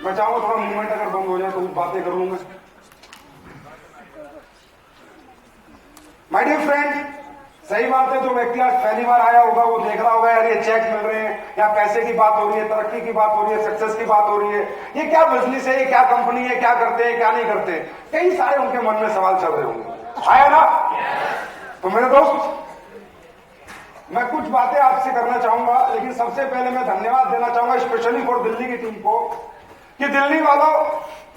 मैं चाहूंगा थोड़ा मूवमेंट अगर बंद हो जाए तो बातें कर लूंगा। माय डियर फ्रेंड, सही बात है, जो व्यक्ति आज पहली बार आया होगा वो देख रहा होगा यार ये चेक मिल रहे हैं, या पैसे की बात हो रही है, तरक्की की बात हो रही है, सक्सेस की बात हो रही है, ये क्या बिजनेस है, ये क्या कंपनी है, क्या करते हैं क्या नहीं करते, कई सारे उनके मन में सवाल चल रहे होंगे। आया ना? तो मेरे दोस्त, मैं कुछ बातें आपसे करना चाहूंगा, लेकिन सबसे पहले मैं धन्यवाद देना चाहूंगा स्पेशली फॉर दिल्ली की टीम को, कि दिल्ली वालों,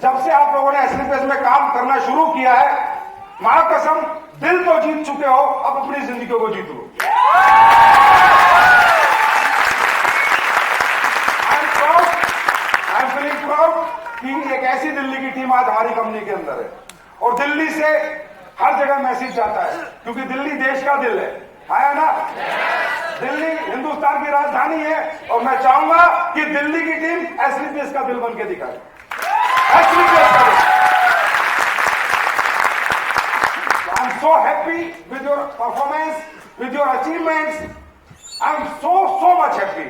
जब से आप लोगों ने एसलीपेस में काम करना शुरू किया है, मां कसम दिल तो जीत चुके हो, अब अपनी जिंदगी को जीत लो। आई एम फीलिंग प्राउड कि एक ऐसी दिल्ली की टीम आज हमारी कंपनी के अंदर है, और दिल्ली से हर जगह मैसेज जाता है, क्योंकि दिल्ली देश का दिल है। आया ना? दिल्ली हिंदुस्तान की राजधानी है, और मैं चाहूंगा कि दिल्ली की टीम एसलीपीएस का दिल बन के दिखाए। एसलीपीएस का दिल। I am so happy with your performance, with your achievements. I am so much happy.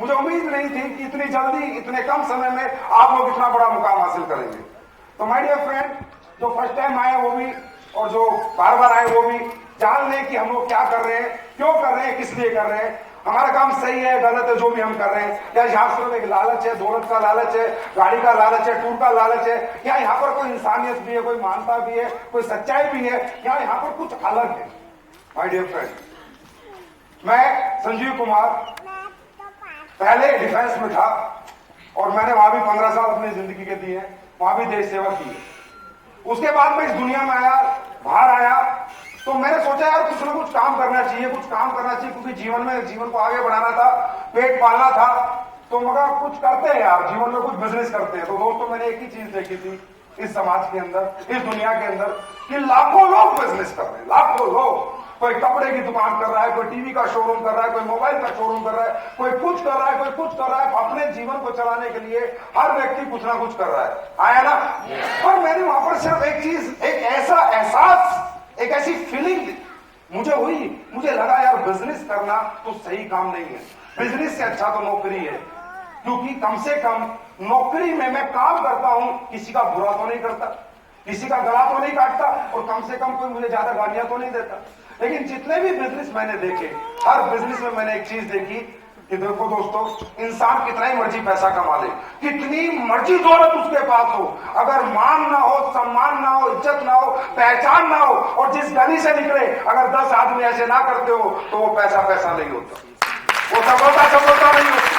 मुझे उम्मीद नहीं थी कि इतनी जल्दी, इतने कम समय में आप लोग इतना बड़ा मुकाम हासिल करेंगे। तो माय डियर फ्रेंड, जो फर्स्ट टाइम आए वो भी, और जो बार बार आए वो भी, जान लें कि हम लोग क्या कर रहे हैं, क्यों कर रहे हैं, किस लिए कर रहे हैं, हमारा काम सही है गलत है जो भी हम कर रहे हैं, या यहाँ सिर्फ एक लालच है, दौलत का लालच है, गाड़ी का लालच है, टूर का लालच है, या यहाँ पर कोई इंसानियत भी है, कोई मानता भी है, कोई सच्चाई भी है, या यहाँ पर कुछ अलग है। माय डियर फ्रेंड, मैं संजीव कुमार पहले डिफेंस में था, और मैंने वहां भी 15 साल अपनी जिंदगी के दिए, वहां भी देश सेवा की है। उसके बाद मैं इस दुनिया में आया, बाहर आया, तो मैंने सोचा यार कुछ ना कुछ काम करना चाहिए, कुछ काम करना चाहिए, क्योंकि जीवन को आगे बढ़ाना था, पेट पालना था, तो मगर कुछ करते हैं यार, जीवन में कुछ बिजनेस करते हैं। तो दोस्तों, मैंने एक ही चीज देखी थी इस समाज के अंदर, इस दुनिया के अंदर, कि लाखों लोग बिजनेस कर रहे हैं, लाखों लोग। कोई कपड़े की दुकान कर रहा है, कोई टीवी का शोरूम कर रहा है, कोई मोबाइल का शोरूम कर रहा है, कोई कुछ कर रहा है, कोई कुछ कर रहा है। अपने जीवन को चलाने के लिए हर व्यक्ति कुछ ना कुछ कर रहा है। आया ना? और मैंने वहां पर सिर्फ एक चीज, एक ऐसा एहसास, एक ऐसी फीलिंग मुझे हुई, मुझे लगा यार बिजनेस करना तो सही काम नहीं है, बिजनेस से अच्छा तो नौकरी है, क्योंकि कम से कम नौकरी में मैं काम करता हूं, किसी का बुरा तो नहीं करता, किसी का गला तो नहीं काटता, और कम से कम कोई मुझे ज्यादा गालियां तो नहीं देता। लेकिन जितने भी बिजनेस मैंने देखे, हर बिजनेस में मैंने एक चीज देखी कि देखो दोस्तों, इंसान कितना ही मर्जी पैसा कमा ले, कितनी मर्जी दौलत उसके पास हो, अगर मान ना हो, सम्मान ना हो, इज्जत ना हो, पहचान ना हो, और जिस गली से निकले अगर 10 आदमी ऐसे ना करते हो, तो वो पैसा नहीं होता, वो सफलता नहीं होती।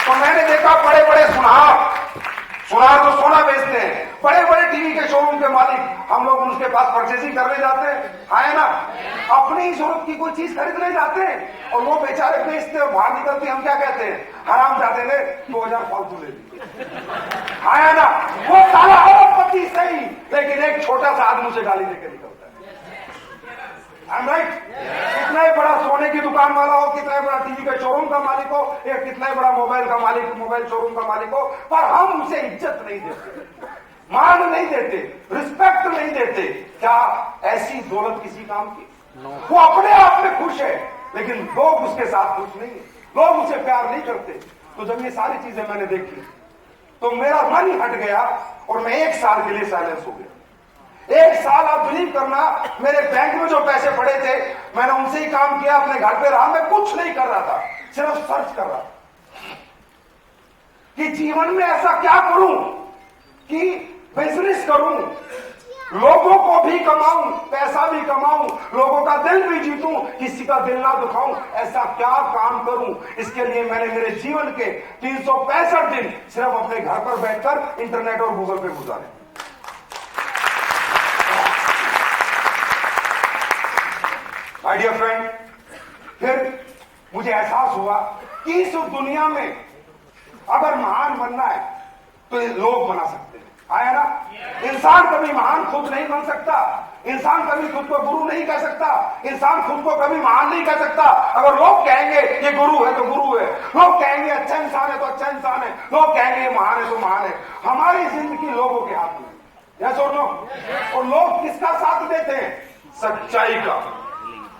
तो मैंने देखा बड़े बड़े सुनार तो सोना बेचते हैं, बड़े बड़े टीवी के शोरूम के मालिक, हम लोग उनके पास परचेजिंग करने जाते हैं, है ना, अपनी ही जरूरत की कोई चीज खरीदने जाते हैं, और वो बेचारे बेचते हैं, बाहर निकलते हम क्या कहते हैं, हराम जाते ने 2000 फालतू ले ली, है ना। वो साला अरबपति सही, लेकिन एक छोटा सा आदमी से गाली देकर निकलता है। I am right? कितना ही बड़ा सोने की दुकान वाला हो, कितना ही बड़ा टीवी का शोरूम का मालिक हो, या कितना ही बड़ा मोबाइल शोरूम का मालिक हो, पर हम उसे इज्जत नहीं देते, मान नहीं देते, रिस्पेक्ट नहीं देते। क्या ऐसी दौलत किसी काम की? वो अपने आप में खुश है, लेकिन लोग उसके साथ खुश नहीं है, लोग उसे प्यार नहीं करते। तो जब ये सारी चीजें मैंने देखी, तो मेरा मन हट गया, और मैं 1 साल के लिए साइलेंस हो गया। 1 साल आप बिलीव करना, मेरे बैंक में जो पैसे पड़े थे, मैंने उनसे ही काम किया, अपने घर पे रहा, मैं कुछ नहीं कर रहा था, सिर्फ सर्च कर रहा था कि जीवन में ऐसा क्या करूं कि बिजनेस करूं, लोगों को भी कमाऊं, पैसा भी कमाऊं, लोगों का दिल भी जीतूं, किसी का दिल ना दुखाऊं, ऐसा क्या काम करूं। इसके लिए मैंने मेरे जीवन के 365 दिन सिर्फ अपने घर पर बैठकर इंटरनेट और गूगल पे गुजारे। माय डियर फ्रेंड, फिर मुझे एहसास हुआ कि इस दुनिया में अगर महान बनना है तो ये लोग बना सकते हैं। आया ना? इंसान कभी महान खुद नहीं बन सकता, इंसान कभी खुद को गुरु नहीं कह सकता, इंसान खुद को कभी महान नहीं कह सकता। अगर लोग कहेंगे ये गुरु है तो गुरु है, लोग कहेंगे अच्छा इंसान है तो अच्छा इंसान है, लोग कहेंगे ये महान है तो महान है। हमारी जिंदगी लोगों के हाथ में, यस और नो? और लोग किसका साथ देते हैं? सच्चाई का।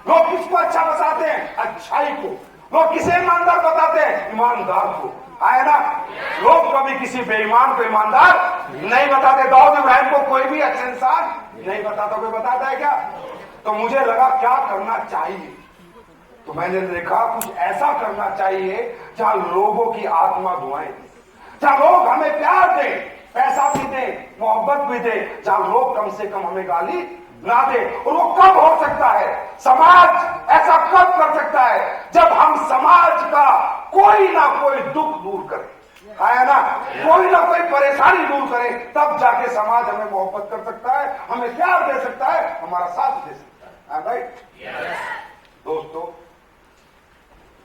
लोग किसको अच्छा बताते हैं? अच्छाई को। लोग किसे ईमानदार बताते हैं? ईमानदार को, आए ना। लोग कभी किसी बेईमान को ईमानदार नहीं बताते। दाऊद इब्राहिम को कोई भी अच्छा इंसान नहीं बताता। कोई बताता है क्या? तो मुझे लगा क्या करना चाहिए, तो मैंने देखा कुछ ऐसा करना चाहिए जहां लोगों की आत्मा दुआएं, जहां लोग हमें प्यार दें, पैसा भी दे, मोहब्बत भी दे, जहां लोग कम से कम हमें गाली ना दे। और वो कब हो सकता है? समाज ऐसा कब कर सकता है? जब हम समाज का कोई ना कोई दुख दूर करें, है ना, कोई ना कोई परेशानी दूर करे, तब जाके समाज हमें मोहब्बत कर सकता है, हमें प्यार दे सकता है, हमारा साथ दे सकता है। राइट? दोस्तों,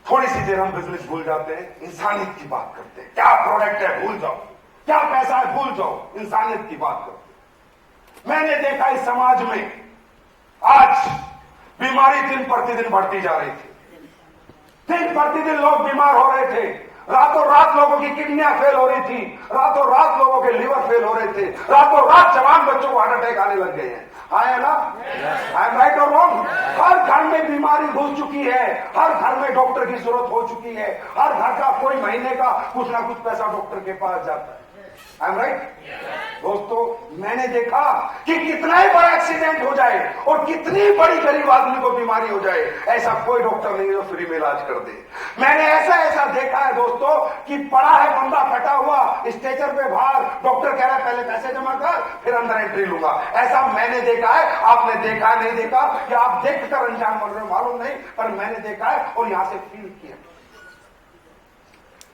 थोड़ी सी देर हम बिजनेस भूल जाते हैं, इंसानियत की बात करते हैं। क्या प्रोडक्ट है भूल जाओ, क्या पैसा है भूल जाओ, इंसानियत की बात करते हैं। मैंने देखा इस समाज में आज बीमारी दिन प्रतिदिन बढ़ती जा रही थी। दिन प्रतिदिन लोग बीमार हो रहे थे। रातों रात लोगों की किडनियां फेल हो रही थी, रातों रात लोगों के लीवर फेल हो रहे थे, रातों रात जवान बच्चों को हार्ट अटैक आने लग गए हैं। है ना? आई एम राइट और रॉन्ग? हर घर में बीमारी घुस चुकी है, हर घर में डॉक्टर की जरूरत हो चुकी है, हर घर का कोई महीने का कुछ ना कुछ पैसा डॉक्टर के पास जाता है। I am right? दोस्तों, मैंने देखा कि कितना ही बड़ा एक्सीडेंट हो जाए और कितनी बड़ी गरीब आदमी को बीमारी हो जाए, ऐसा कोई डॉक्टर नहीं है जो फ्री में इलाज कर दे। मैंने ऐसा देखा है दोस्तों कि पड़ा है बंदा फटा हुआ स्ट्रेचर पे बाहर, डॉक्टर कह रहा है पहले पैसे जमा कर फिर अंदर एंट्री लूंगा। ऐसा मैंने देखा है। आपने देखा है नहीं देखा, कि आप देखकर अनजान बन रहे हो मालूम नहीं, पर मैंने देखा है और यहां से फील किया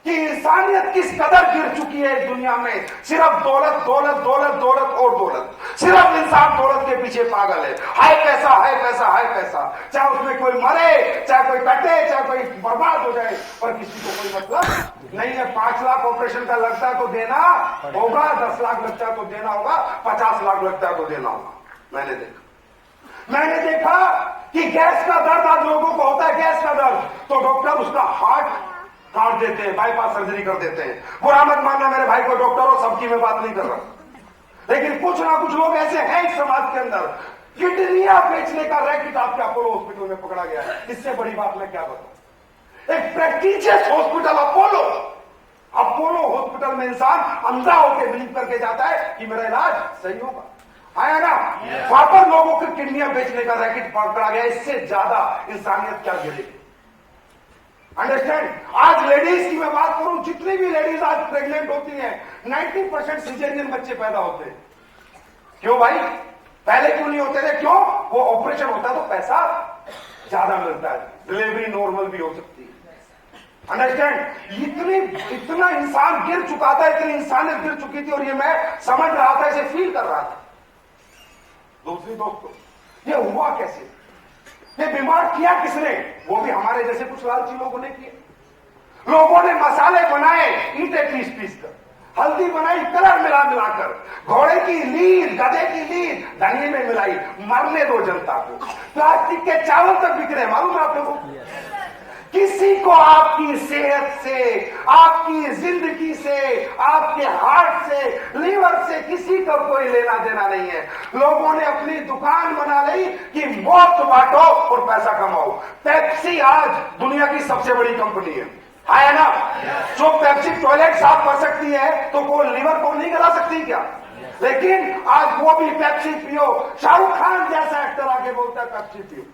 कि इंसानियत किस कदर गिर चुकी है इस दुनिया में। सिर्फ दौलत दौलत दौलत दौलत और दौलत, सिर्फ इंसान दौलत के पीछे पागल है। हाय पैसा हाय पैसा हाय पैसा, चाहे उसमें कोई मरे, चाहे कोई कटे, चाहे कोई बर्बाद हो जाए, पर किसी को कोई मतलब नहीं है। 5 लाख ऑपरेशन का लगता है तो देना होगा, 10 लाख लगता है तो देना होगा, 50 लाख लगता है तो देना होगा। मैंने देखा कि गैस का दर्द आज लोगों को होता है, गैस का दर्द, तो डॉक्टर उसका हार्ट काट देते हैं, बाईपास सर्जरी कर देते हैं। बुरा मत मानना मेरे भाई को, डॉक्टर हो, सबकी मैं बात नहीं कर रहा, लेकिन कुछ ना कुछ लोग ऐसे हैं इस समाज के अंदर, किडनियां बेचने का रैकेट आपके अपोलो हॉस्पिटल में पकड़ा गया है। इससे बड़ी बात मैं क्या बताऊं? एक प्रेस्टीजियस हॉस्पिटल अपोलो हॉस्पिटल में इंसान अंधा होकर बिलीव करके जाता है कि मेरा इलाज सही होगा, है ना। वहां पर लोगों की किडनियां बेचने का रैकेट पकड़ा गया। इससे ज्यादा इंसानियत क्या गिरेगी? अंडरस्टैंड? आज लेडीज की मैं बात करूं, जितनी भी लेडीज आज प्रेग्नेंट होती हैं, 90% सिजेरियन बच्चे पैदा होते हैं। क्यों भाई? पहले क्यों नहीं होते थे? क्यों? वो ऑपरेशन होता तो पैसा ज्यादा मिलता है, डिलीवरी नॉर्मल भी हो सकती है। अंडरस्टैंड? इतना इंसान गिर चुका था, इतनी इंसानियत गिर चुकी थी, और ये मैं समझ रहा था, इसे फील कर रहा था। दूसरी दोस्तों, ये हुआ कैसे? ये बीमार किया किसने? वो भी हमारे जैसे कुछ लालची लोगों ने किए। लोगों ने मसाले बनाए ईंटे पीस कर, हल्दी बनाई कलर मिलाकर, घोड़े की लील, गधे की लील धनिये में मिलाई, मरने दो जनता को। प्लास्टिक के चावल तक बिक रहे, मालूम है आप लोगों को? किसी को आपकी सेहत से, आपकी जिंदगी से, आपके हार्ट से, लीवर से किसी को कोई लेना देना नहीं है। लोगों ने अपनी दुकान बना ली कि मौत बांटो और पैसा कमाओ। पेप्सी आज दुनिया की सबसे बड़ी कंपनी है ना। जो पेप्सी टॉयलेट साफ कर सकती है तो वो लीवर को नहीं गला सकती क्या? लेकिन आज वो भी पेप्सी पियो। शाहरुख खान जैसा एक्टर आके बोलता है पेप्सी पियो,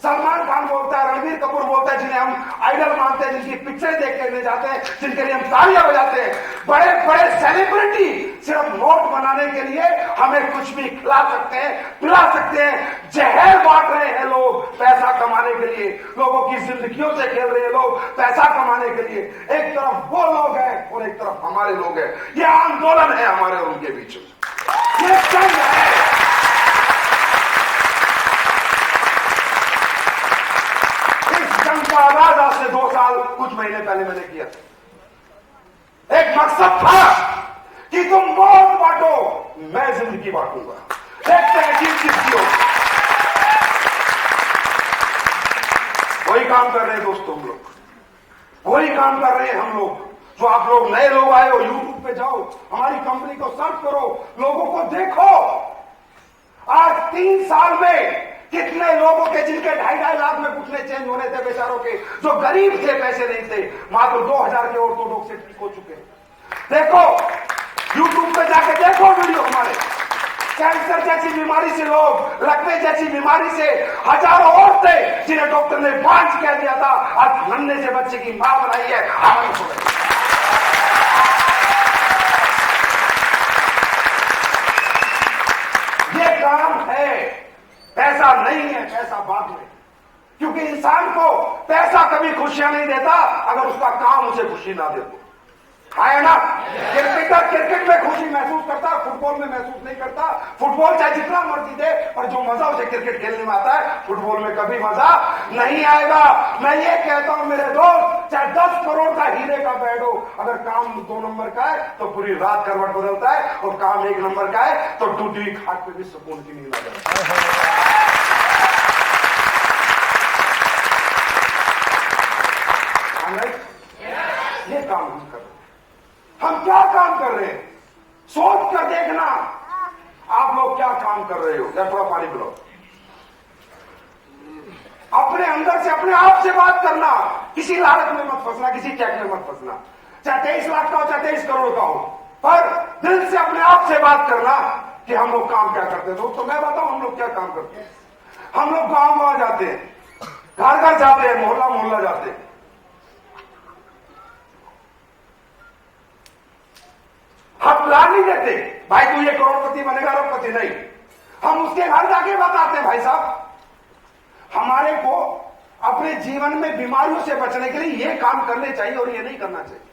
सलमान खान बोलता है, रणबीर कपूर बोलता है, जिन्हें हम आइडल मानते हैं, जिनकी पिक्चर देखने जाते हैं, जिनके लिए हम तालियां बजाते हैं। बड़े बड़े सेलिब्रिटी सिर्फ नोट बनाने के लिए हमें कुछ भी खिला सकते हैं, पिला सकते हैं। जहर बांट रहे हैं लोग पैसा कमाने के लिए, लोगों की जिंदगियों से खेल रहे हैं लोग पैसा कमाने के लिए। एक तरफ वो लोग हैं और एक तरफ हमारे लोग हैं। ये आंदोलन है हमारे और उनके बीच में, ये जंग है। का आगाज आज से 2 साल कुछ महीने पहले मैंने किया था। एक मकसद था कि तुम मौत बांटो, मैं जिंदगी बांटूंगा। देखते हैं जीत किसकी हो। वही काम कर रहे हैं दोस्तों हम लोग, वही काम कर रहे हैं हम लोग। जो आप लोग नए लोग आए हो, यूट्यूब पे जाओ, हमारी कंपनी को सर्च करो, लोगों को देखो। आज 3 साल में कितने लोगों के जिनके 2.5 लाख में घुटने चेंज होने थे बेचारों के, जो गरीब थे, पैसे नहीं थे, मात्र 2000 के ऑर्थोडॉक्स से ठीक हो चुके। देखो यूट्यूब पे जाके देखो वीडियो हमारे। कैंसर जैसी बीमारी से लोग, लकवे जैसी बीमारी से हजारों औरतें जिन्हें डॉक्टर ने बांझ कह दिया था, आज नन्हे से बच्चे की मां बनाई है, आनंद हो गई। ये काम है, पैसा नहीं है, पैसा बाद में। क्योंकि इंसान को पैसा कभी खुशियां नहीं देता अगर उसका काम उसे खुशी ना दे तो। है ना? क्रिकेटर क्रिकेट में खुशी महसूस करता, फुटबॉल में महसूस नहीं करता। फुटबॉल चाहे जितना मर्जी दे, पर जो मजा उसे क्रिकेट खेलने में आता है, फुटबॉल में कभी मजा नहीं आएगा। मैं ये कहता हूं मेरे दोस्त, चाहे 10 करोड़ का हीरे का बेड हो, अगर काम 2 नंबर का है तो पूरी रात करवट बदलता है, और काम 1 नंबर का है तो टूटी हुई खाट पे भी सुकून की नींद आ जाती है। ये काम हम कर रहे हैं। हम क्या काम कर रहे हैं? सोच कर देखना आप लोग क्या काम कर रहे हो। या थोड़ा पानी पिलाओ। अपने अंदर से अपने आप से बात करना, किसी लालच में मत फंसना, किसी चेक में मत फंसना। चाहे 23 लाख का हो, चाहे 23 करोड़ का हो, पर दिल से अपने आप से बात करना कि हम लोग काम क्या करते हैं। दोस्तों मैं बताऊं हम लोग क्या काम करते हैं। हम लोग गांव जाते हैं, घर घर जाते हैं, मोहल्ला मोहल्ला जाते हैं। हम प्लान नहीं देते भाई तू ये करोड़पति बनेगा, अरबपति नहीं। हम उसके घर जाके बताते हैं भाई साहब हमारे को अपने जीवन में बीमारियों से बचने के लिए ये काम करने चाहिए और ये नहीं करना चाहिए।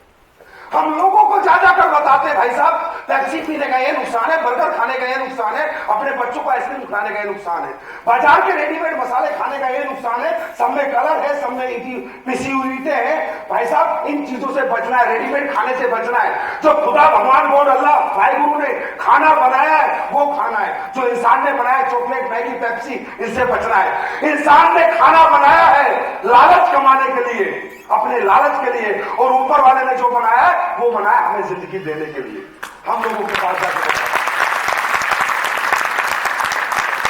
हम लोगों को ज्यादा कर बताते हैं भाई साहब पेप्सी पीने का ये नुकसान है, बर्गर खाने का ये नुकसान है, अपने बच्चों को आइसक्रीम खाने का ये नुकसान है, बाजार के रेडीमेड मसाले खाने का ये नुकसान है, सब में कलर है, सब में पिसी हुई ईंटें हैं। भाई साहब इन चीजों से बचना है, रेडीमेड खाने से बचना है। जो खुदा भगवान गॉड अल्लाह वाहिगुरु ने खाना बनाया है वो खाना है। जो इंसान ने बनाया चॉकलेट, मैगी, पेप्सी, इनसे बचना है। इंसान ने खाना बनाया है लालच कमाने के लिए, अपने लालच के लिए, और ऊपर वाले ने जो बनाया है वो बनाया हमें जिंदगी देने के लिए। हम लोगों के पास जाकर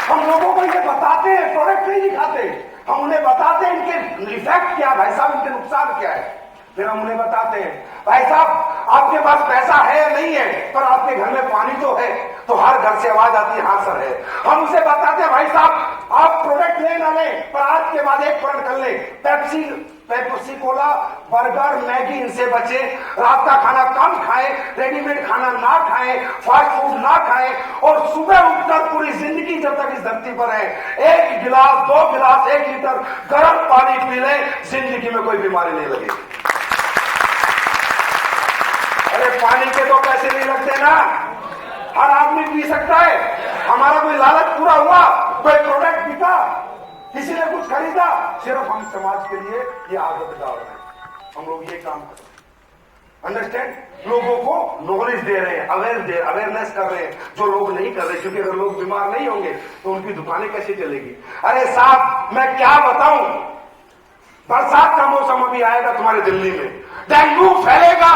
हम लोगों को ये बताते हैं, प्रोडक्ट नहीं दिखाते, हम उन्हें बताते हैं इनके इफेक्ट क्या भाई साहब, इनके नुकसान क्या है। फिर हम उन्हें बताते हैं भाई साहब आपके पास पैसा है या नहीं है, पर आपके घर में पानी तो है, तो हर घर से आवाज आती है हाँ सर है। हम उसे बताते हैं भाई साहब आप प्रोडक्ट ले ना लें, पर आज के बाद एक प्रोडक्ट कर लें, पेप्सी कोला, बर्गर, मैगी, इनसे बचे, रात का खाना कम खाएं, रेडीमेड खाना ना खाएं, फास्ट फूड ना खाएं, और सुबह उठकर पूरी जिंदगी जब तक इस धरती पर है 1 गिलास 2 गिलास 1 लीटर गर्म पानी पी लें, जिंदगी में कोई बीमारी नहीं लगेगी। अरे पानी के तो पैसे नहीं लगते ना, हर आदमी पी सकता है। हमारा कोई लालच पूरा हुआ, कोई प्रोडक्ट बिका, किसी ने कुछ खरीदा, सिर्फ हम समाज के लिए ये आदत डाल रहे हैं। हम लोग ये काम कर रहे हैं, अंडरस्टैंड, लोगों को नॉलेज दे रहे हैं, अवेयरनेस कर रहे हैं, जो लोग नहीं कर रहे। क्योंकि अगर लोग बीमार नहीं होंगे तो उनकी दुकानें कैसे चलेगी। अरे साहब मैं क्या बताऊं, बरसात का मौसम अभी आएगा तुम्हारे दिल्ली में, डेंगू फैलेगा,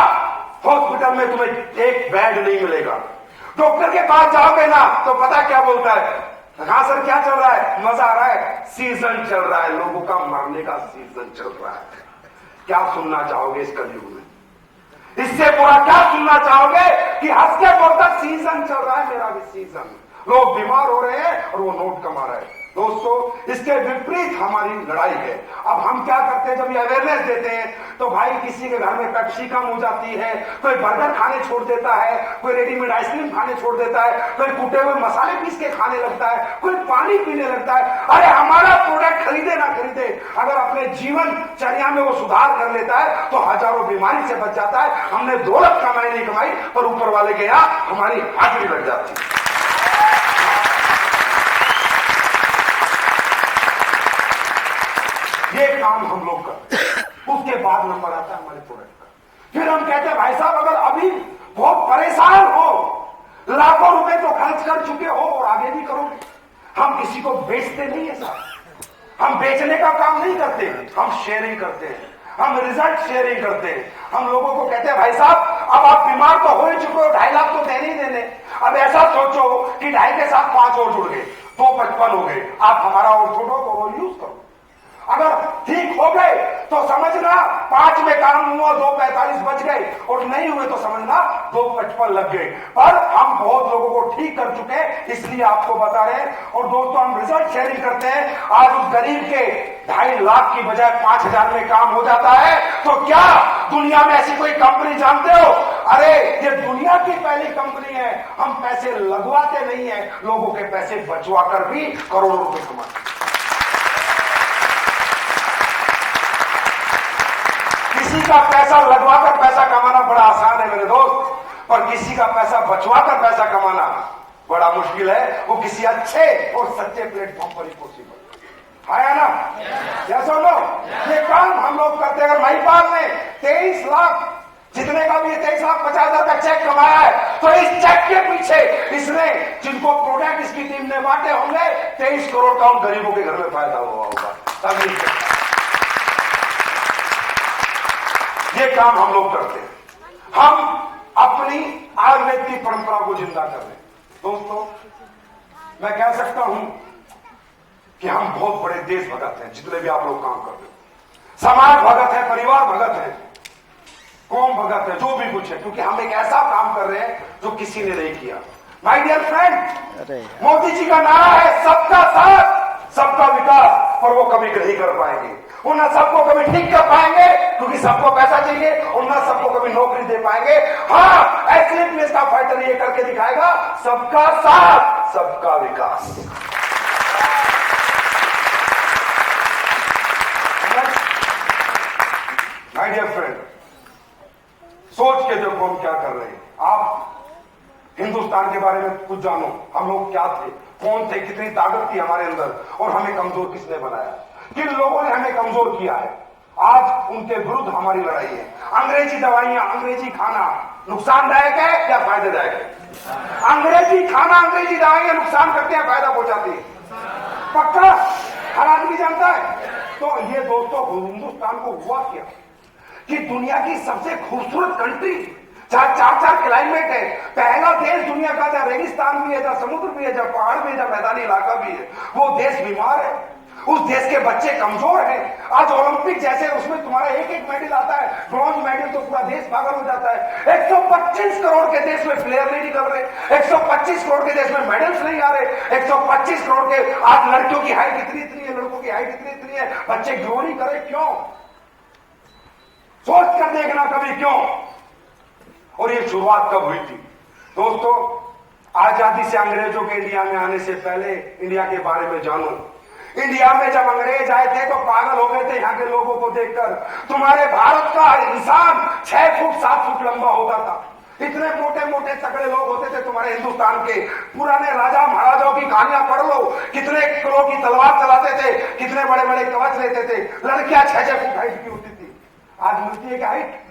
हॉस्पिटल में तुम्हें एक बेड नहीं मिलेगा। डॉक्टर के पास जाओगे ना तो पता क्या बोलता है, हाँ सर क्या चल रहा है, मजा आ रहा है, सीजन चल रहा है, लोगों का मरने का सीजन चल रहा है। क्या सुनना चाहोगे इस कलयुग में, इससे बुरा क्या सुनना चाहोगे कि हंस के बोलता सीजन चल रहा है, मेरा भी सीजन, लोग बीमार हो रहे हैं और वो नोट कमा रहे हैं। दोस्तों इसके विपरीत हमारी लड़ाई है। अब हम क्या करते हैं, जब ये अवेयरनेस देते हैं तो भाई किसी के घर में पेप्सी कम हो जाती है, कोई बर्गर खाने छोड़ देता है, कोई रेडीमेड आइसक्रीम खाने छोड़ देता है, कोई कुटे हुए मसाले पीस के खाने लगता है, कोई पानी पीने लगता है। अरे हमारा प्रोडक्ट खरीदे ना खरीदे, अगर अपने जीवन चर्या में वो सुधार कर लेता है तो हजारों बीमारी से बच जाता है। हमने दौलत कमाई नहीं कमाई, पर ऊपर वाले के यहाँ हमारी हाजिरी लग जाती है। ये काम हम लोग करते हैं। उसके बाद नंबर आता है हमारे प्रोडक्ट का। फिर हम कहते हैं भाई साहब अगर अभी बहुत परेशान हो, लाखों रुपए तो खर्च कर चुके हो और आगे भी करोगे, हम किसी को बेचते नहीं है साहब, हम बेचने का काम नहीं करते, हम शेयरिंग करते हैं, हम रिजल्ट शेयरिंग करते हैं। हम लोगों को कहते हैं भाई साहब अब आप बीमार तो हो ही चुके हो, 2.5 लाख तो देने ही देने, अब ऐसा सोचो कि 2.5 के साथ 5 और जुड़ गए, 255 हो गए, आप हमारा और छोड़ो और यूज करो। अगर ठीक हो गए तो समझना 5 में काम हुआ, 2:45 बच गए, और नहीं हुए तो समझना 2:55 लग गए। पर हम बहुत लोगों को ठीक कर चुके हैं, इसलिए आपको बता रहे हैं। और दोस्तों, हम रिजल्ट शेयरिंग करते हैं। आज उस गरीब के 2.5 लाख की बजाय 5,000 में काम हो जाता है। तो क्या दुनिया में ऐसी कोई कंपनी जानते हो? अरे ये दुनिया की पहली कंपनी है। हम पैसे लगवाते नहीं है, लोगों के पैसे बचवा कर भी करोड़ों रुपए कमाते। किसी का पैसा लगवाकर पैसा कमाना बड़ा आसान है मेरे दोस्त, पर किसी का पैसा बचवाकर पैसा कमाना बड़ा मुश्किल है। वो किसी अच्छे और सच्चे प्लेटफॉर्म पर ही पॉसिबल है ना? जैसा लो ये काम हम लोग करते हैं। अगर महिपाल ने 23 लाख जितने का भी 23,50,000 का चेक कमाया है, तो इस चेक के पीछे इसने जिनको प्रोडक्ट इसकी टीम ने बांटे होंगे, 23 करोड़ का उन गरीबों के घर में फायदा हुआ होगा। तभी ये काम हम लोग करते हैं। हम अपनी आयुर्वेद की परंपरा को जिंदा कर रहे हैं। दोस्तों, मैं कह सकता हूं कि हम बहुत बड़े देश भगत हैं। जितने भी आप लोग काम कर रहे हो, समाज भगत है, परिवार भगत है, कौम भगत है, जो भी कुछ है, क्योंकि हम एक ऐसा काम कर रहे हैं जो किसी ने नहीं किया। My dear friend, Modi ji का नारा है सबका साथ सबका विकास, पर वो कभी नहीं कर पाएंगे। वो ना सबको कभी ठीक कर पाएंगे क्योंकि सबको पैसा चाहिए, और ना सबको कभी नौकरी दे पाएंगे। हाँ, एथलीट का फाइटर ये करके दिखाएगा, सबका साथ सबका विकास। माय डियर फ्रेंड, सोच के देखो हम क्या कर रहे हैं। आप हिंदुस्तान के बारे में कुछ जानो, हम लोग क्या थे, कौन थे, कितनी ताकत थी हमारे अंदर, और हमें कमजोर किसने बनाया, किन लोगों ने हमें कमजोर किया है। आज उनके विरुद्ध हमारी लड़ाई है। अंग्रेजी दवाइयां, अंग्रेजी खाना नुकसानदायक है या फायदेदायक है? अंग्रेजी खाना, अंग्रेजी दवाइयां नुकसान करते हैं, फायदा पहुंचाती है, पक्का हर आदमी जानता है। तो ये दोस्तों, हिंदुस्तान को हुआ क्या कि दुनिया की सबसे खूबसूरत कंट्री, जहां 4 क्लाइमेट है, पहला देश दुनिया का, जहां रेगिस्तान भी है, जहां समुद्र भी है, जहां पहाड़ भी है, जहां मैदानी इलाका भी है, वो देश बीमार है, उस देश के बच्चे कमजोर हैं। आज ओलंपिक जैसे उसमें तुम्हारा एक मेडल आता है, ब्रॉन्ज मेडल, तो पूरा देश पागल हो जाता है। 125 करोड़ के देश में प्लेयर नहीं निकल रहे, 125 करोड़ के देश में मेडल्स नहीं आ रहे, 125 करोड़ के आज लड़कियों की हाइट इतनी है, लड़कों की हाइट इतनी है, बच्चे ग्रो नहीं करे, क्यों? सोच कर देखना कभी क्यों। और ये शुरुआत कब हुई थी दोस्तों? आजादी से अंग्रेजों के इंडिया में आने से पहले इंडिया के बारे में जानो। इंडिया में जब अंग्रेज आए थे तो पागल हो गए थे यहाँ के लोगों को देखकर। तुम्हारे भारत का इंसान 6 फुट 7 फुट लंबा होता था, इतने मोटे मोटे तगड़े लोग होते थे तुम्हारे हिंदुस्तान के। पुराने राजा महाराजाओं की कहानियां पढ़ लो, कितने किलो की तलवार चलाते थे, कितने बड़े बड़े कवच लेते थे, लड़कियां 6 फुट हाइट की होती थी। आज मिलती है क्या हाइट?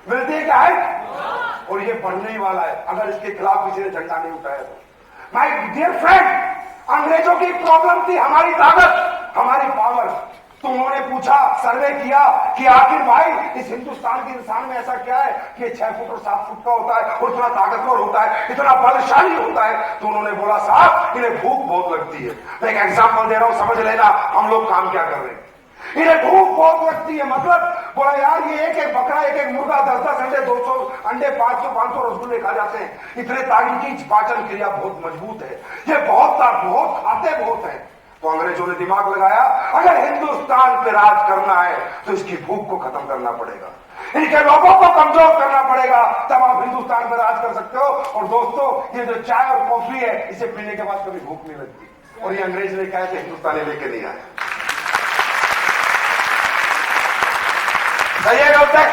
मिलती है क्या हाइट? और ये बढ़ने ही वाला है अगर इसके खिलाफ किसी ने झंडा नहीं उठाया तो। माय डियर फ्रेंड, अंग्रेजों की प्रॉब्लम थी हमारी ताकत, हमारी पावर। तो उन्होंने पूछा, सर्वे किया कि आखिर भाई इस हिंदुस्तान के इंसान में ऐसा क्या है कि 6 फुट और 7 फुट का होता है और इतना ताकतवर होता है, इतना बलशाली होता है। तो उन्होंने बोला, साहब इन्हें भूख बहुत लगती है। मैं एक एग्जाम्पल दे रहा हूं, समझ लेना हम लोग काम क्या कर रहे हैं। इन्हें भूख बहुत लगती है, मतलब बोला यार ये एक बकरा, एक मुर्गा 10-10 अंडे, 200 अंडे, 500 रसगुल्ले खा जाते हैं। इतने ताकत की पाचन क्रिया बहुत मजबूत है, ये बहुत खाते बहुत है। तो अंग्रेजों ने दिमाग लगाया, अगर हिंदुस्तान पे राज करना है तो इसकी भूख को खत्म करना पड़ेगा, इनके लोगों को कमजोर करना पड़ेगा, तब आप हिंदुस्तान पर राज कर सकते हो। और दोस्तों, ये जो चाय और कॉफी है, इसे पीने के बाद कभी भूख नहीं लगती। और ये अंग्रेज ने कहा कि हिंदुस्तानी लेके नहीं आए। सही है गलत है?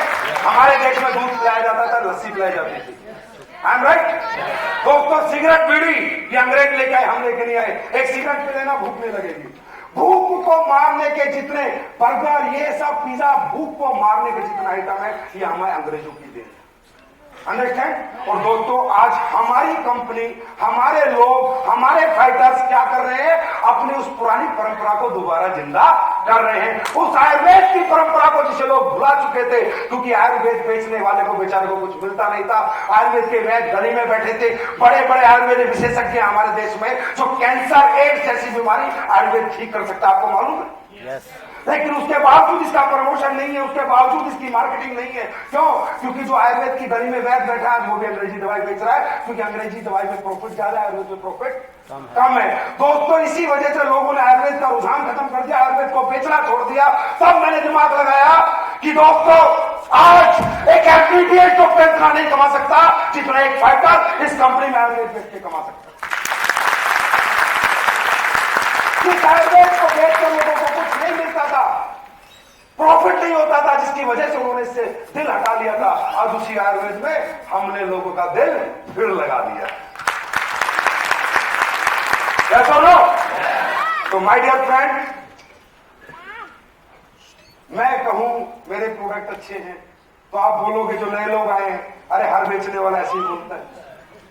हमारे देश में दूध पिलाया जाता था, लस्सी पिलाई जाती थी। I am right? दोस्तों, सिगरेट बीड़ी ये अंग्रेज लेके आए, हम लेके नहीं आए। एक सिगरेट पी लेना, भूख नहीं लगेगी। भूख को मारने के जितने बर्गर, ये सब पिज्जा, भूख को मारने के जितना आइटम है, ये हमारे अंग्रेजों की देन। अंडरस्टैंड? और दोस्तों, आज हमारी कंपनी, हमारे लोग, हमारे फाइटर्स क्या कर रहे हैं? अपनी उस पुरानी परंपरा को दोबारा जिंदा कर रहे हैं। उस आयुर्वेद की परंपरा को जिसे लोग भुला चुके थे, क्योंकि आयुर्वेद बेचने वाले को बेचारे को कुछ मिलता नहीं था। आयुर्वेद के वैद्य गली में बैठे थे, बड़े बड़े आयुर्वेदिक विशेषज्ञ हमारे देश में, जो कैंसर एड्स जैसी बीमारी आयुर्वेद ठीक कर सकता है, आपको मालूम है? yes. लेकिन उसके बावजूद इसका प्रमोशन नहीं है, उसके बावजूद इसकी मार्केटिंग नहीं है। क्यों? क्योंकि जो आयुर्वेद की गली में वैद्य बैठा है वो भी अंग्रेजी दवाई बेच रहा है, क्योंकि अंग्रेजी दवाई में प्रॉफिट ज्यादा है, आयुर्वेद में प्रॉफिट कम है। दोस्तों, इसी वजह से लोगों ने आयुर्वेद का रुझान खत्म कर दिया, आयुर्वेद को बेचना छोड़ दिया। तब मैंने दिमाग लगाया कि दोस्तों, आज एक एमबीबीएस डॉक्टर इतना नहीं कमा सकता जितना एक फाइटर इस कंपनी में आयुर्वेद बेच के कमा सकता। इस आयुर्वेद को बेचकर लोगों को कुछ नहीं मिलता था, प्रॉफिट नहीं होता था, जिसकी वजह से उन्होंने इससे दिल हटा लिया था। आज उसी आयुर्वेद में हमने लोगों का दिल फिर लगा दिया। क्या सुनो? तो माय डियर फ्रेंड, मैं कहूं मेरे प्रोडक्ट अच्छे हैं तो आप बोलोगे जो नए लोग आए हैं, अरे हर बेचने वाला ऐसे ही बोलता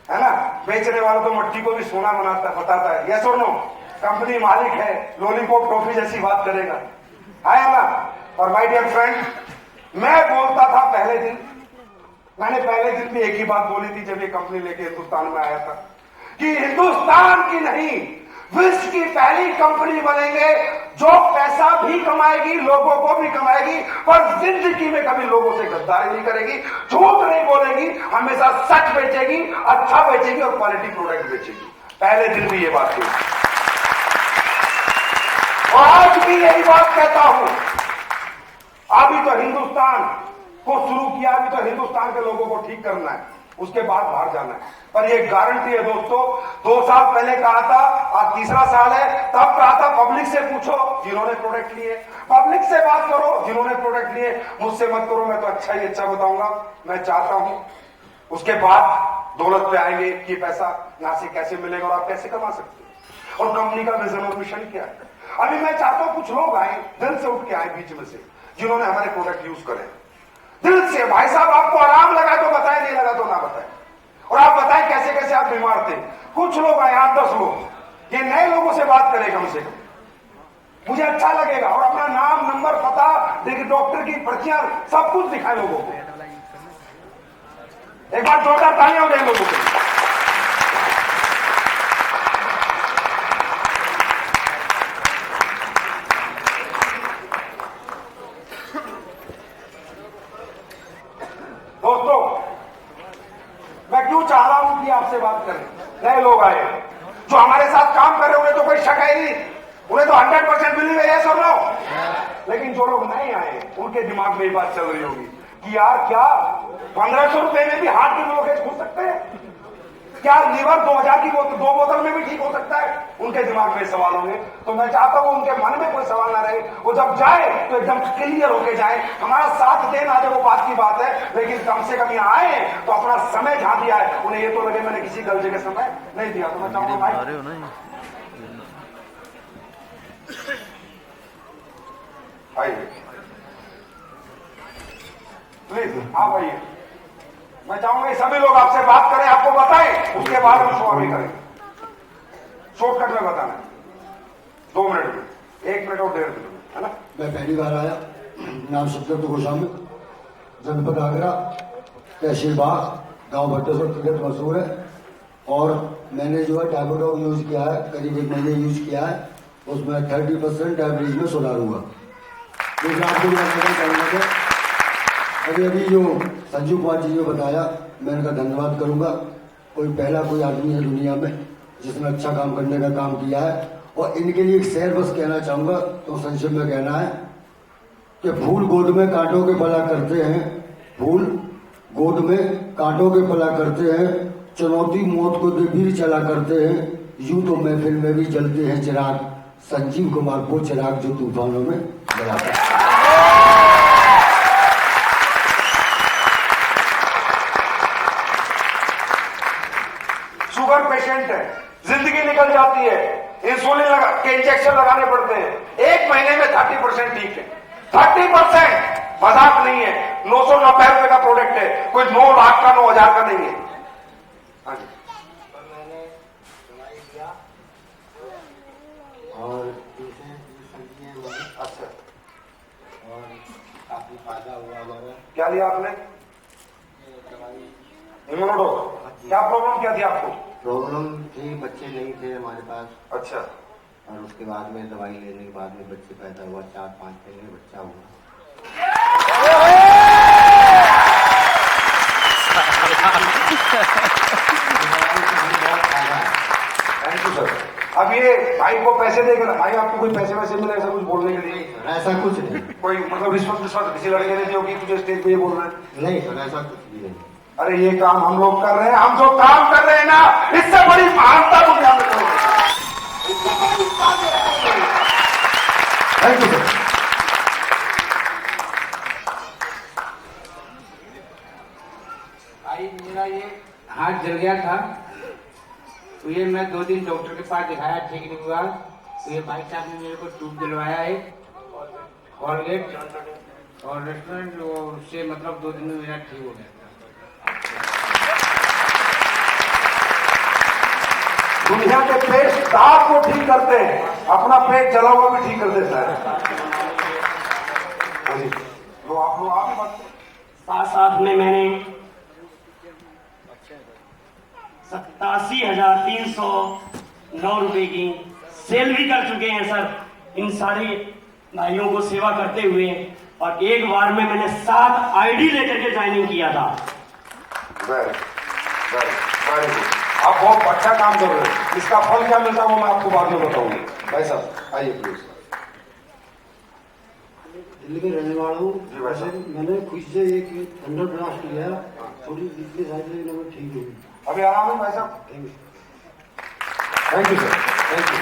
है ना? बेचने वाला तो मट्टी को भी सोना बताता है। यस और नो? कंपनी मालिक है, लॉलीपॉप टॉफी जैसी बात करेगा, है ना? और माय डियर फ्रेंड, मैं बोलता था पहले दिन, मैंने पहले दिन भी एक ही बात बोली थी जब ये कंपनी लेके हिंदुस्तान में आया था, कि हिंदुस्तान की नहीं, विश्व की पहली कंपनी बनेंगे जो पैसा भी कमाएगी, लोगों को भी कमाएगी, पर जिंदगी में कभी लोगों से गद्दारी नहीं करेगी, झूठ नहीं बोलेगी, हमेशा सच बेचेगी, अच्छा बेचेगी और क्वालिटी प्रोडक्ट बेचेगी। पहले दिन भी ये बात थी और आज भी यही बात कहता हूं। अभी तो हिंदुस्तान को शुरू किया, अभी तो हिंदुस्तान के लोगों को ठीक करना है, उसके बाद बाहर जाना है। पर ये गारंटी है दोस्तों, 2 साल पहले कहा था, आज तीसरा साल है, तब कहा था पब्लिक से पूछो जिन्होंने प्रोडक्ट लिए, पब्लिक से बात करो जिन्होंने प्रोडक्ट लिए, मुझसे मत करो, मैं तो अच्छा ही अच्छा बताऊंगा। मैं चाहता हूं उसके बाद दौलत पे आएंगे कि पैसा यहां से कैसे मिलेगा और आप कैसे कमा सकते हो, और कंपनी का विजन और मिशन क्या है। अभी मैं चाहता हूं कुछ लोग आए, दिल से उठ के आए बीच में से, जिन्होंने हमारे प्रोडक्ट यूज करे दिल से। भाई साहब, आपको आराम लगा तो बताए, नहीं लगा तो ना बताए, और आप बताएं कैसे कैसे आप बीमार थे। कुछ लोग आए, 8-10 लोग, ये नए लोगों से बात करें कम से कम, मुझे अच्छा लगेगा, और अपना नाम, नंबर, पता, देखिए डॉक्टर की पर्चियां, सब कुछ दिखाए लोगों को। एक बार जोरदार तालियां हो जाए लोगों को। दोस्तों, मैं क्यों चाह रहा हूं कि आपसे बात करें? नए लोग आए जो हमारे साथ काम कर रहे, उन्हें तो कोई शक है नहीं, उन्हें तो 100% बिलीव है, यस और नो? लेकिन जो लोग नहीं आए, उनके दिमाग में ये बात चल रही होगी कि यार क्या 1500 रुपए में भी हार्ट की ब्लॉकेज हो सकते हैं? क्या लीवर 2000 की 2 बोतल में भी ठीक हो सकता है? उनके दिमाग में सवाल होंगे। तो मैं चाहता हूं उनके मन में कोई सवाल ना रहे, वो जब जाए तो एकदम क्लियर होके जाए। हमारा साथ देना जो वो बात की बात है, लेकिन कम से कम यहाँ आए तो अपना समय जहां दिया है, उन्हें ये तो लगे मैंने किसी गल जगह समय नहीं दिया। तो मैं चाहूंगा भाई आइए, प्लीज आप आइए। मैं चाहूंगा सभी लोग आपसे बात करें, आपको बताएं, उसके बाद हम शो अभी करेंगे। शॉर्टकट में बताना, 2 मिनट में, 1 मिनट और 1.5 मिनट, है ना? मैं पहली बार आया, नाम सत्यव्रत गोस्वामी, जनपद आगरा, तहसील बाग, गांव भट्टेश्वर, तिब्बत मशहूर है। और मैंने जो है टैबलेट यूज किया है, करीब 1 महीने यूज किया है, उसमें 30% एवरेज में सुधार हुआ। अभी जो संजू कुमार जी ने बताया, मैं इनका धन्यवाद करूंगा। पहला कोई आदमी है दुनिया में जिसने अच्छा काम करने का काम किया है। और इनके लिए एक शेर बस कहना चाहूंगा, तो संक्षेप में कहना है कि फूल गोद में कांटों के पला करते हैं, फूल गोद में कांटों के पला करते हैं, चुनौती मौत को भी चला करते हैं, यूं तो महफिल में भी जलते हैं चिराग, संजीव कुमार वो चिराग जो तूफानों में जलाता है। शुगर पेशेंट है, जिंदगी निकल जाती है, इंसुलिन के इंजेक्शन लगाने पड़ते हैं, 1 महीने में 30% ठीक है। 30% मजाक नहीं है। 990 रुपए का प्रोडक्ट है, कोई 9 लाख का 9,000 का नहीं है। हाँ जी, और अच्छा, काफी फायदा हुआ हमारा। क्या लिया आपने? इम्यूनोडॉक। क्या प्रॉब्लम क्या थी आपको? प्रॉब्लम थी, बच्चे नहीं थे हमारे पास, अच्छा, और उसके बाद में दवाई लेने के बाद में बच्चे पैदा हुआ, 4-5 महीने में बच्चा हुआ। Thank you sir. अब ये भाई को पैसे देकर भाई आपको कोई पैसे वैसे मिले ऐसा कुछ बोलने के लिए? ऐसा कुछ नहीं, कोई मतलब रिश्वत किसी लड़के ने दी होगी तुझे स्टेज पे ये बोल रहे हैं? नहीं सर, ऐसा कुछ भी नहीं। अरे ये काम हम लोग कर रहे हैं, हम जो काम कर रहे हैं ना, इससे बड़ी महानता दुनिया में करोगे। Thank you sir. भाई मेरा ये हाथ जल गया था, तो ये मैं 2 दिन डॉक्टर के पास दिखाया, ठीक नहीं हुआ। तो ये भाई साहब ने मेरे को ट्यूब दिलवाया है, कॉलगेट और रेस्टोरेंट, उससे मतलब 2 दिन में मेरा ठीक हो गया था। दुनिया के पेट दाग को ठीक करते हैं, अपना पेट जला हुआ भी ठीक कर देता है। हाँ जी, तो आप लोग आगे बात करें। साथ में मैंने 87,309 रुपए की सेल भी कर चुके हैं सर, इन सारे भाइयों को सेवा करते हुए। और एक बार में मैंने 7 आईडी लेकर के ज्वाइनिंग किया था। वेरी वेरी गुड, आप बहुत अच्छा काम कर रहे हैं। इसका फल क्या मिलता है वो मैं आपको बाद में बताऊंगी। भाई साहब आइए प्लीज। दिल्ली में रहने वाला हूँ। जी भाई साहब। मैंने खुद से एक थंडर ब्लास्ट लिया, थोड़ी दिक्कत आई लेकिन मैं ठीक हुई। अभी आराम है भाई साहब? Thank you. Thank you sir, thank you.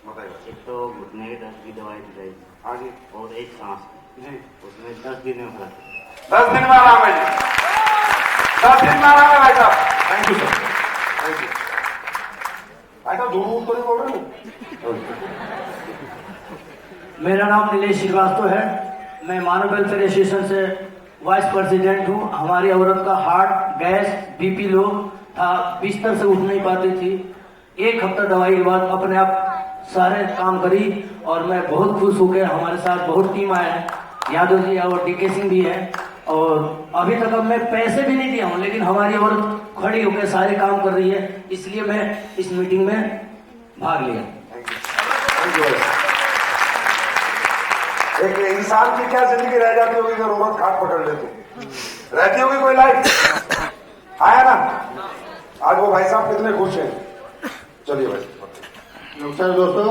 बताइए। एक तो घुटने के दर्द की दवाई दी जाएगी, हाँ जी और एक सांस जी। उसमें 10 दिन में फर्क। 10 दिन में आराम है जी, 10 दिन में आराम है भाई साहब। Thank you sir, thank you भाई साहब। दूर तो नहीं बोल रहे हो? मेरा नाम नीलेश श्रीवास्तव है, मैं मानव वेलफेयर एसोसिएशन से वाइस प्रेसिडेंट हूँ। हमारी औरत का हार्ट, गैस, बीपी लो था, बिस्तर से उठ नहीं पाती थी। 1 हफ्ता दवाई के बाद अपने आप सारे काम करी और मैं बहुत खुश हो गया। हमारे साथ बहुत टीम आए हैं, यादव जी और डीके सिंह भी है। और अभी तक अब मैं पैसे भी नहीं दिया हूँ, लेकिन हमारी औरत खड़ी होकर सारे काम कर रही है, इसलिए मैं इस मीटिंग में भाग लिया। Thank you. एक इंसान की क्या जिंदगी रह जाती होगी अगर औरत खाट पकड़ ले तो? रहती होगी कोई लाइफ? आया ना? आज वो भाई साहब कितने खुश हैं। चलिए भाई। नमस्कार दोस्तों,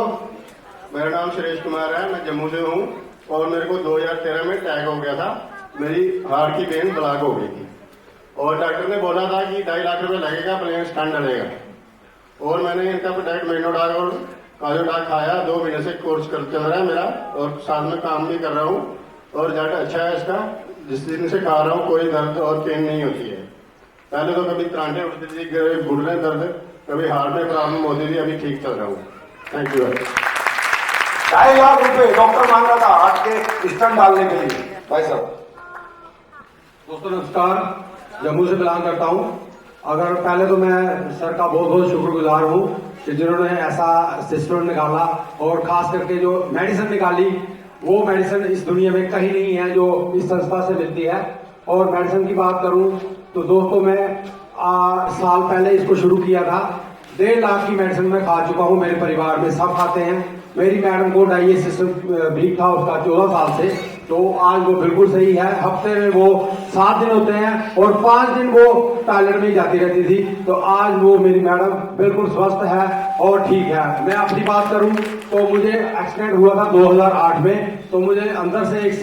मेरा नाम सुरेश कुमार है, मैं जम्मू से हूँ और मेरे को 2013 में अटैक हो गया था। मेरी हार्ट की वेन ब्लॉक हो गई थी और डॉक्टर ने बोला था कि 2.5 लाख रुपए लगेगा, प्लेन स्टंट डलेगा। और मैंने इनका डायरेक्ट मेनोडाग और काजोडाग खाया, 2 महीने से कोर्स चल रहा है मेरा और साथ में काम भी कर रहा हूँ और रिजल्ट अच्छा है इसका। जिस दिन से खा रहा हूँ कोई दर्द और पेन नहीं होती है। पहले तो कभी त्रांटे उठती थी, घुटने दर्द, कभी हार्ट में प्रॉब्लम होती थी, अभी ठीक चल रहा हूँ। Thank you. 2.5 लाख रुपए डॉक्टर मांग रहा था हार्ट के स्टंट डालने के लिए। भाई साहब। दोस्तों नमस्कार, जम्मू से बिलोंग करता हूं। अगर पहले तो मैं सर का बहुत बहुत शुक्रगुजार हूं कि जिन्होंने ऐसा सिस्टम निकाला और खास करके जो मेडिसिन निकाली, वो मेडिसिन इस दुनिया में कहीं नहीं है जो इस संस्था से मिलती है। और मेडिसिन की बात करूं तो दोस्तों मैं साल पहले इसको शुरू किया था। 1.5 लाख की मेडिसिन मैं खा चुका हूं, मेरे परिवार में सब खाते हैं। मेरी मैडम को डाइजेस्टिव वीक था उसका 14 साल से, तो आज वो बिल्कुल सही है। हफ्ते में वो 7 दिन होते हैं और 5 दिन वो टॉयलेट में जाती रहती थी, तो आज वो मेरी मैडम बिल्कुल स्वस्थ है और ठीक है। मैं अपनी बात करूं तो मुझे एक्सीडेंट हुआ था 2008 में, तो मुझे अंदर से एक